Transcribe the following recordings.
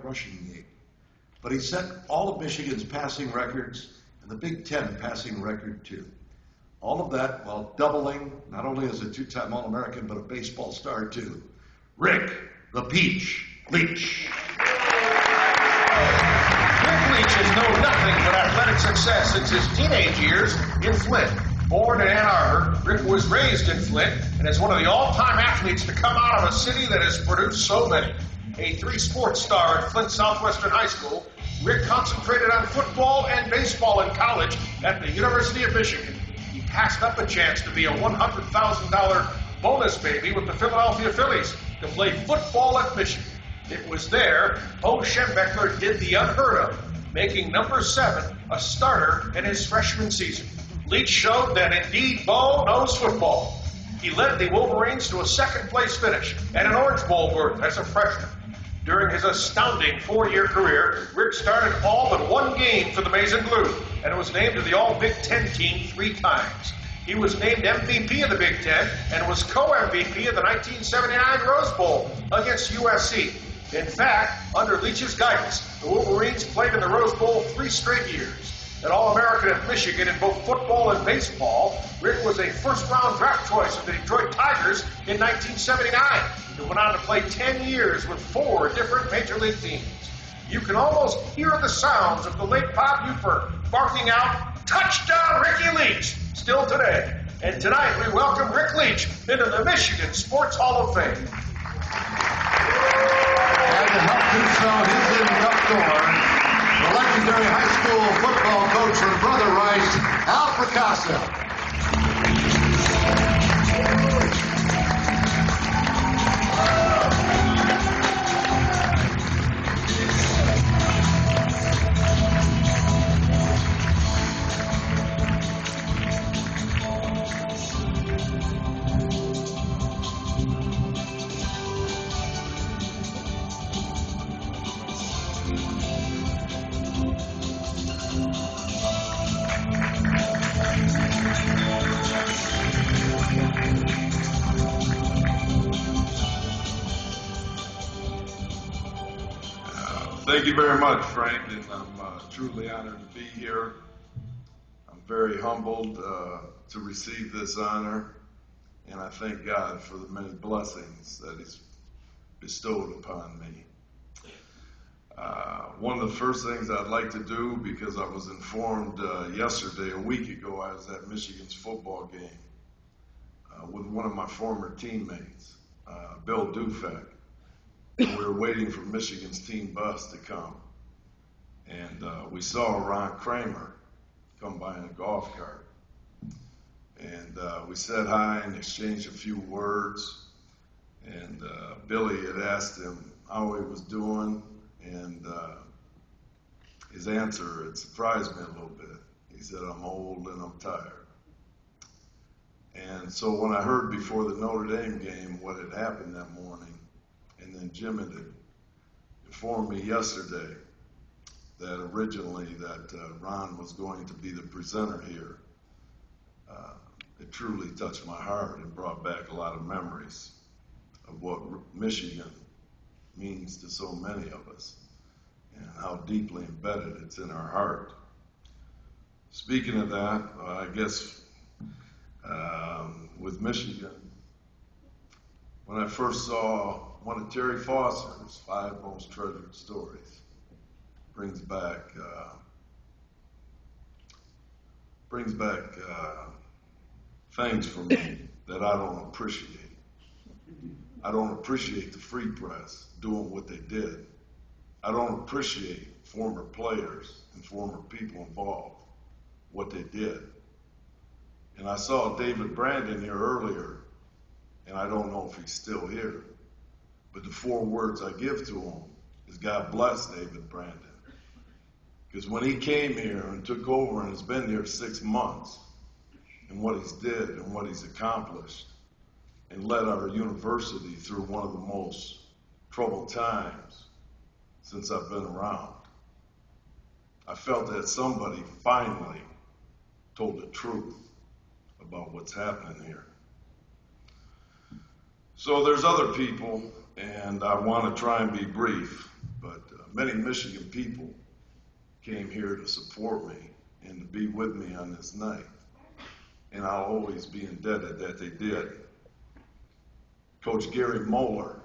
rushing game. But he set all of Michigan's passing records and the Big Ten passing record too. All of that while doubling, not only as a two-time All-American, but a baseball star too. Rick the Peach Leach. Rick Leach has known nothing but athletic success since his teenage years in Flint. Born in Ann Arbor, Rick was raised in Flint and is one of the all-time athletes to come out of a city that has produced so many. A three-sport star at Flint Southwestern High School, Rick concentrated on football and baseball in college at the University of Michigan. He passed up a chance to be a $100,000 bonus baby with the Philadelphia Phillies to play football at Michigan. It was there Bo Schembechler did the unheard of, making number 7 a starter in his freshman season. Leach showed that indeed Bo knows football. He led the Wolverines to a second-place finish and an Orange Bowl berth as a freshman. During his astounding 4-year career, Rick started all but one game for the Maize and Blue and was named to the All-Big Ten team 3 times. He was named MVP of the Big Ten and was co-MVP of the 1979 Rose Bowl against USC. In fact, under Leach's guidance, the Wolverines played in the Rose Bowl 3 straight years. An All-American at Michigan in both football and baseball, Rick was a first-round draft choice of the Detroit Tigers in 1979 and went on to play 10 years with 4 different Major League teams. You can almost hear the sounds of the late Bob Ufer barking out, "Touchdown, Ricky Leach," still today. And tonight we welcome Rick Leach into the Michigan Sports Hall of Fame. And to help do so, his inductor, the legendary high school football coach from Brother Rice, Al Picasso. Thank you very much, Frank, and I'm truly honored to be here. I'm very humbled to receive this honor, and I thank God for the many blessings that He's bestowed upon me. One of the first things I'd like to do, because I was informed yesterday, a week ago, I was at Michigan's football game with one of my former teammates, Bill Dufek. We were waiting for Michigan's team bus to come, and we saw Ron Kramer come by in a golf cart. And we said hi and exchanged a few words, and Billy had asked him how he was doing, and his answer had surprised me a little bit. He said, "I'm old and I'm tired." And so when I heard before the Notre Dame game what had happened that morning, and then Jim had informed me yesterday that originally that Ron was going to be the presenter here, it truly touched my heart and brought back a lot of memories of what Michigan means to so many of us and how deeply embedded it's in our heart. Speaking of that, I guess with Michigan, when I first saw one of Terry Foster's 5 Most Treasured Stories, brings back things for me that I don't appreciate. I don't appreciate the free press doing what they did. I don't appreciate former players and former people involved, what they did. And I saw David Brandon here earlier, and I don't know if he's still here, but the 4 words I give to him is God bless David Brandon. Because when he came here and took over and has been here 6 months, and what he's did and what he's accomplished, and led our university through one of the most troubled times since I've been around, I felt that somebody finally told the truth about what's happening here. So there's other people, and I want to try and be brief, but many Michigan people came here to support me and to be with me on this night. And I'll always be indebted that they did. Coach Gary Moeller,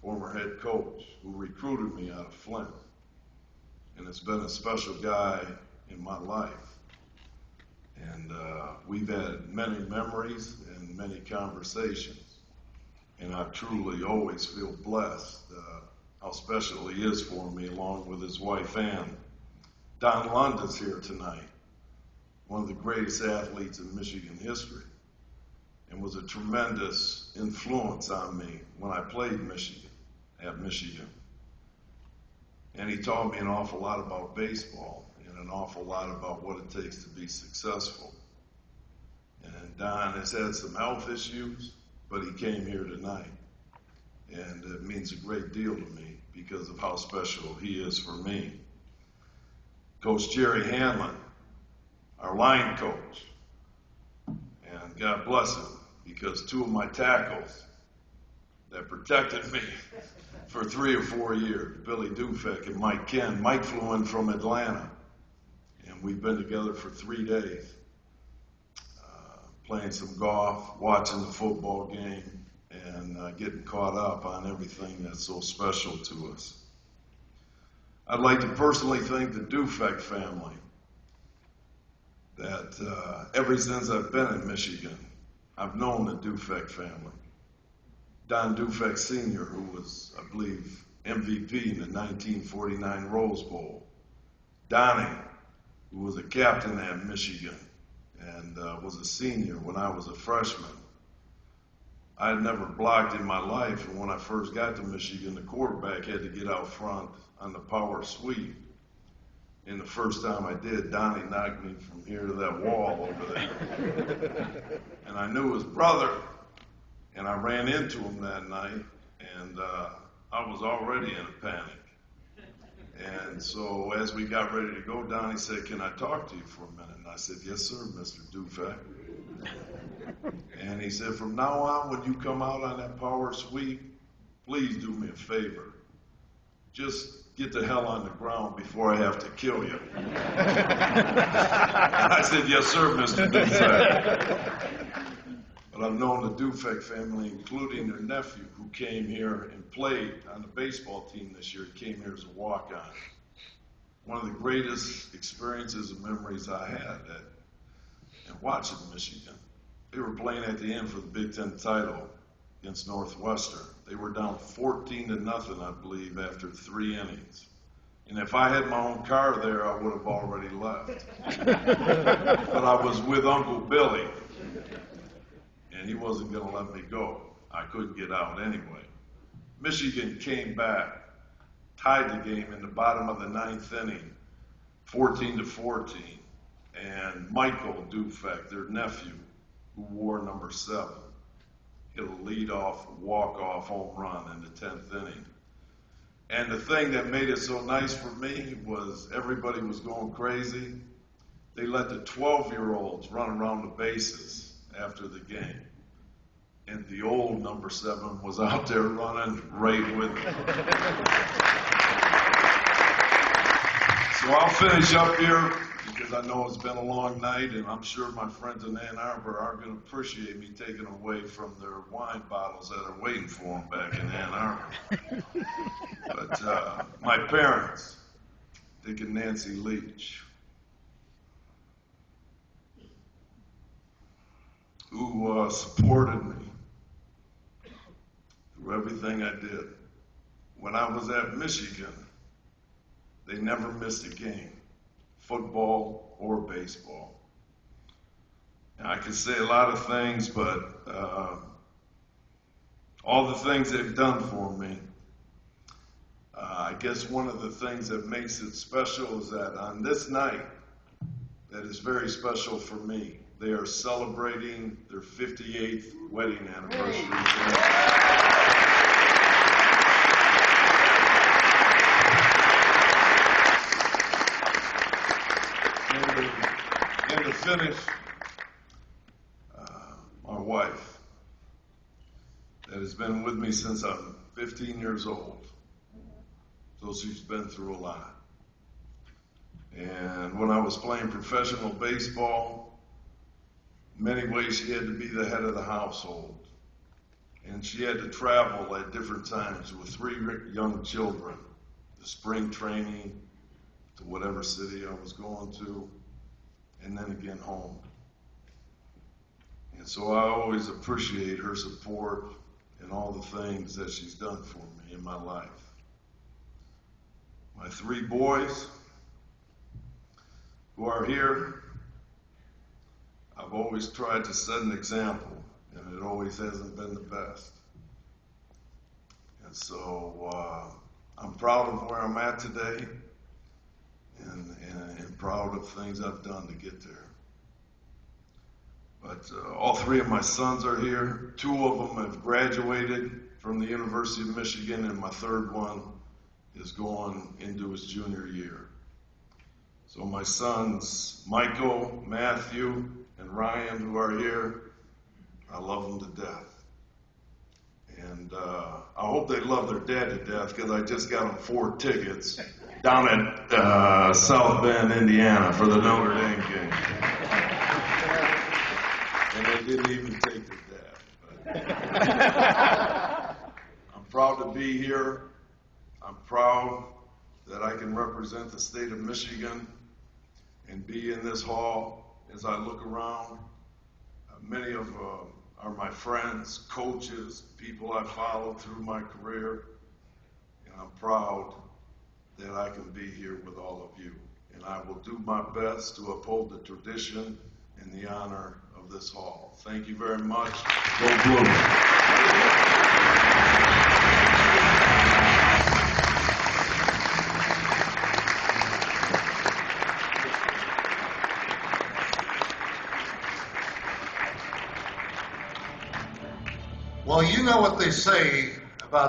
former head coach, who recruited me out of Flint, and has been a special guy in my life. And we've had many memories and many conversations. And I truly always feel blessed how special he is for me, along with his wife, Ann. Don Lund is here tonight, one of the greatest athletes in Michigan history, and was a tremendous influence on me when I played at Michigan. And he taught me an awful lot about baseball and an awful lot about what it takes to be successful. And Don has had some health issues, but he came here tonight. And it means a great deal to me because of how special he is for me. Coach Jerry Hanlon, our line coach. And God bless him, because two of my tackles that protected me for 3 or 4 years, Billy Dufek and Mike Ken. Mike flew in from Atlanta, and we've been together for 3 days, playing some golf, watching the football game, and getting caught up on everything that's so special to us. I'd like to personally thank the Dufek family that ever since I've been in Michigan, I've known the Dufek family. Don Dufek Sr., who was, I believe, MVP in the 1949 Rose Bowl. Donnie, who was a captain at Michigan and was a senior when I was a freshman. I had never blocked in my life, and when I first got to Michigan, the quarterback had to get out front on the power sweep. And the first time I did, Donnie knocked me from here to that wall over there. And I knew his brother, and I ran into him that night, and I was already in a panic. And so as we got ready to go, Donnie said, "Can I talk to you for a minute?" And I said, "Yes, sir, Mr. Dufek." And he said, "From now on, when you come out on that power sweep, please do me a favor. Just get the hell on the ground before I have to kill you." And I said, "Yes, sir, Mr. Dufek." But I've known the Dufek family, including their nephew, who came here and played on the baseball team this year. He came here as a walk-on. One of the greatest experiences and memories I had at watching Michigan. They were playing at the end for the Big Ten title against Northwestern. They were down 14-0, I believe, after 3 innings. And if I had my own car there, I would have already left. But I was with Uncle Billy, and he wasn't going to let me go. I couldn't get out anyway. Michigan came back, tied the game in the bottom of the 9th inning, 14-14. And Michael Dufek, their nephew, who wore number 7, hit a lead-off, walk-off home run in the 10th inning. And the thing that made it so nice for me was everybody was going crazy. They let the 12-year-olds run around the bases after the game. And the old number 7 was out there running right with them. So I'll finish up here because I know it's been a long night, and I'm sure my friends in Ann Arbor are going to appreciate me taking away from their wine bottles that are waiting for them back in Ann Arbor. But my parents, Dick and Nancy Leach, who supported me through everything I did. When I was at Michigan, they never missed a game, football or baseball. Now, I could say a lot of things, but all the things they've done for me, I guess one of the things that makes it special is that on this night, that is very special for me, they are celebrating their 58th wedding anniversary today. And to finish, my wife, that has been with me since I'm 15 years old, because she's been through a lot. And when I was playing professional baseball, in many ways she had to be the head of the household. And she had to travel at different times with 3 young children, to spring training, to whatever city I was going to, and then again home. And so I always appreciate her support and all the things that she's done for me in my life. My 3 boys who are here, I've always tried to set an example, and it always hasn't been the best. And so I'm proud of where I'm at today, and proud of things I've done to get there. But all 3 of my sons are here. 2 of them have graduated from the University of Michigan, and my 3rd one is going into his junior year. So my sons, Michael, Matthew, and Ryan, who are here, I love them to death. And I hope they love their dad to death, because I just got them 4 tickets down at South Bend, Indiana for the Notre Dame game. And they didn't even take their dad. I'm proud to be here. I'm proud that I can represent the state of Michigan and be in this hall. As I look around, many of are my friends, coaches, people I followed through my career, and I'm proud that I can be here with all of you. And I will do my best to uphold the tradition and the honor of this hall. Thank you very much. Go Blue. Well, you know what they say